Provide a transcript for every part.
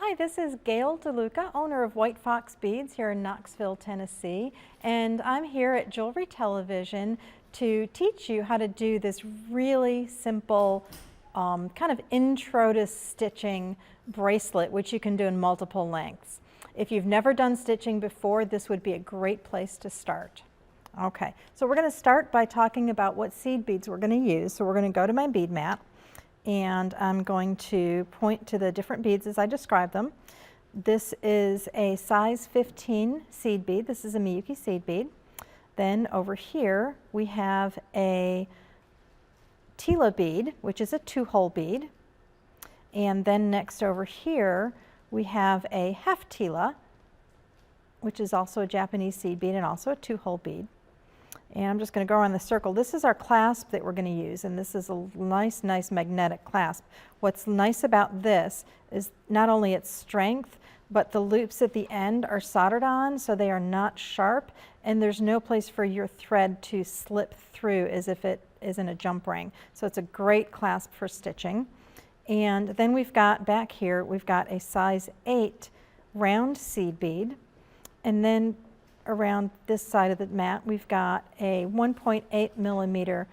Hi, this is Gail DeLuca, owner of White Fox Beads here in Knoxville, Tennessee, and I'm here at Jewelry Television to teach you how to do this really simple kind of intro to stitching bracelet, which you can do in multiple lengths. If you've never done stitching before, this would be a great place to start. Okay, so we're going to start by talking about what seed beads we're going to use. So we're going to go to my bead mat, and I'm going to point to the different beads as I describe them. This is a size 15 seed bead. This is a Miyuki seed bead. Then over here we have a Tila bead, which is a 2-hole bead. And then next over here we have a half Tila, which is also a Japanese seed bead and also a 2-hole bead. And I'm just going to go around the circle. This is our clasp that we're going to use, and this is a nice magnetic clasp. What's nice about this is not only its strength, but the loops at the end are soldered on, so they are not sharp, and there's no place for your thread to slip through as if it is in a jump ring. So it's a great clasp for stitching. And then we've got back here, we've got a size 8 round seed bead, and then around this side of the mat we've got a 1.8 millimeter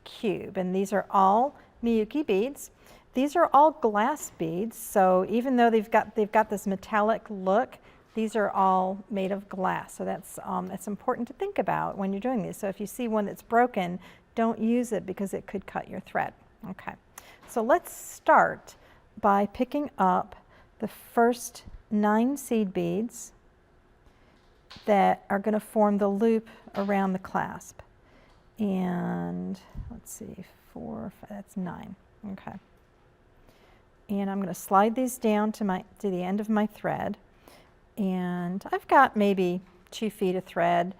cube, and these are all Miyuki beads. These are all glass beads, so even though they've got this metallic look, these are all made of glass. So that's important to think about when you're doing these. So if you see one that's broken, don't use it because it could cut your thread. Okay, so let's start by picking up the first 9 seed beads that are going to form the loop around the clasp. And let's see, 4, 5, that's 9. Okay. And I'm going to slide these down to the end of my thread. And I've got maybe 2 feet of thread.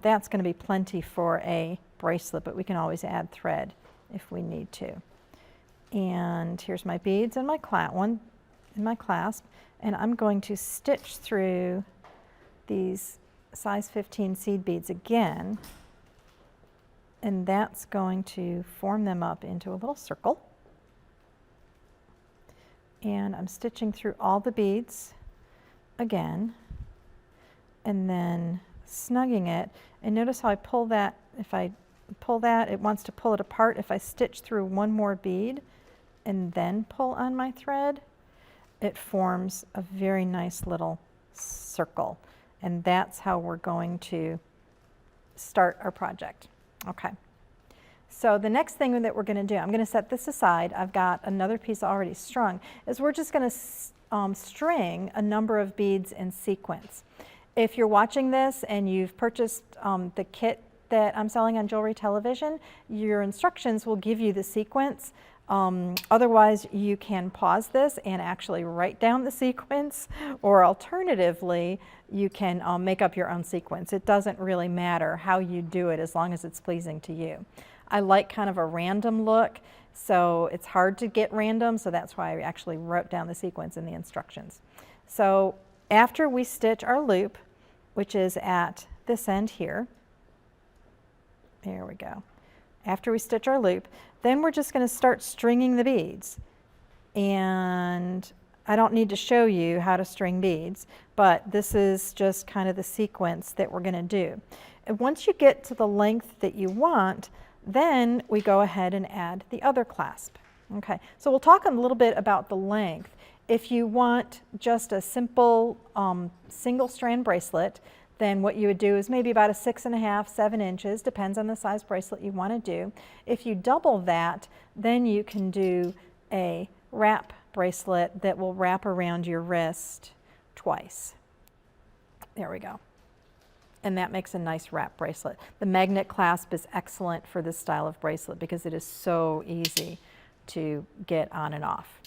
That's going to be plenty for a bracelet, but we can always add thread if we need to. And here's my beads and my clasp, and I'm going to stitch through these size 15 seed beads again, and that's going to form them up into a little circle. And I'm stitching through all the beads again, and then snugging it. And notice how I pull that. If I pull that, it wants to pull it apart. If I stitch through one more bead and then pull on my thread, it forms a very nice little circle. And that's how we're going to start our project. Okay. So the next thing that we're going to do, I'm going to set this aside. I've got another piece already strung, is we're just going to string a number of beads in sequence. If you're watching this and you've purchased the kit that I'm selling on Jewelry Television, your instructions will give you the sequence. Otherwise, you can pause this and actually write down the sequence, or alternatively, you can make up your own sequence. It doesn't really matter how you do it as long as it's pleasing to you. I like kind of a random look, so it's hard to get random, so that's why I actually wrote down the sequence in the instructions. So after we stitch our loop, which is at this end here, there we go. After we stitch our loop, then we're just going to start stringing the beads. And I don't need to show you how to string beads, but this is just kind of the sequence that we're going to do. And once you get to the length that you want, then we go ahead and add the other clasp. Okay, so we'll talk a little bit about the length. If you want just a simple single strand bracelet, then what you would do is maybe about a 6.5, 7 inches, depends on the size bracelet you want to do. If you double that, then you can do a wrap bracelet that will wrap around your wrist twice. There we go. And that makes a nice wrap bracelet. The magnet clasp is excellent for this style of bracelet because it is so easy to get on and off.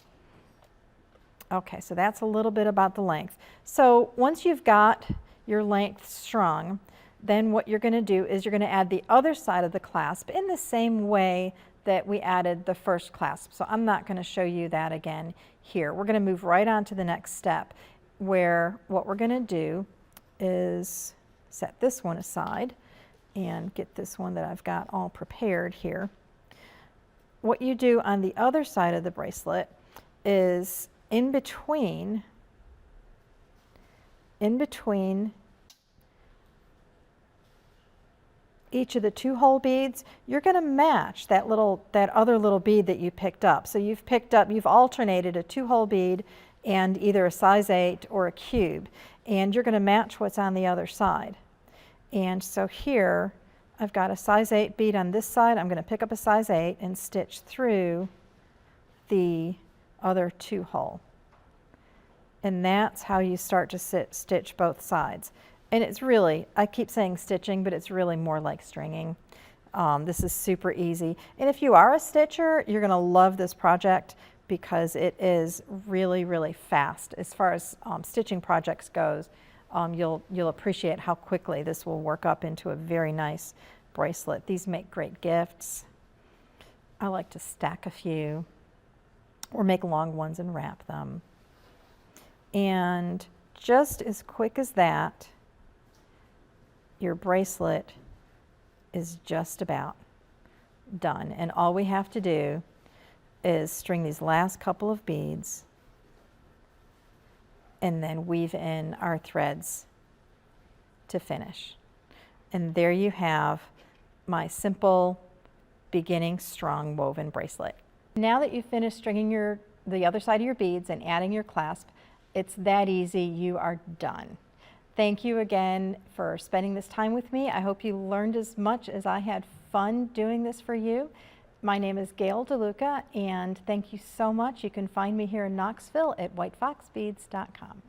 Okay, so that's a little bit about the length. So once you've got your length strung, then what you're going to do is you're going to add the other side of the clasp in the same way that we added the first clasp. So I'm not going to show you that again here. We're going to move right on to the next step, where what we're going to do is set this one aside and get this one that I've got all prepared here. What you do on the other side of the bracelet is in between in between each of the 2-hole beads, you're going to match that other little bead that you picked up. So you've alternated a 2-hole bead and either a size 8 or a cube, and you're going to match what's on the other side. And so here I've got a size 8 bead on this side. I'm going to pick up a size 8 and stitch through the other 2-hole. And that's how you start to stitch both sides. And it's really, I keep saying stitching, but it's really more like stringing. This is super easy. And if you are a stitcher, you're going to love this project because it is really, really fast. As far as stitching projects goes, you'll appreciate how quickly this will work up into a very nice bracelet. These make great gifts. I like to stack a few or make long ones and wrap them. And just as quick as that, your bracelet is just about done. And all we have to do is string these last couple of beads and then weave in our threads to finish. And there you have my simple beginning strong woven bracelet. Now that you've finished stringing the other side of your beads and adding your clasp, it's that easy. You are done. Thank you again for spending this time with me. I hope you learned as much as I had fun doing this for you. My name is Gail DeLuca, and thank you so much. You can find me here in Knoxville at whitefoxbeads.com.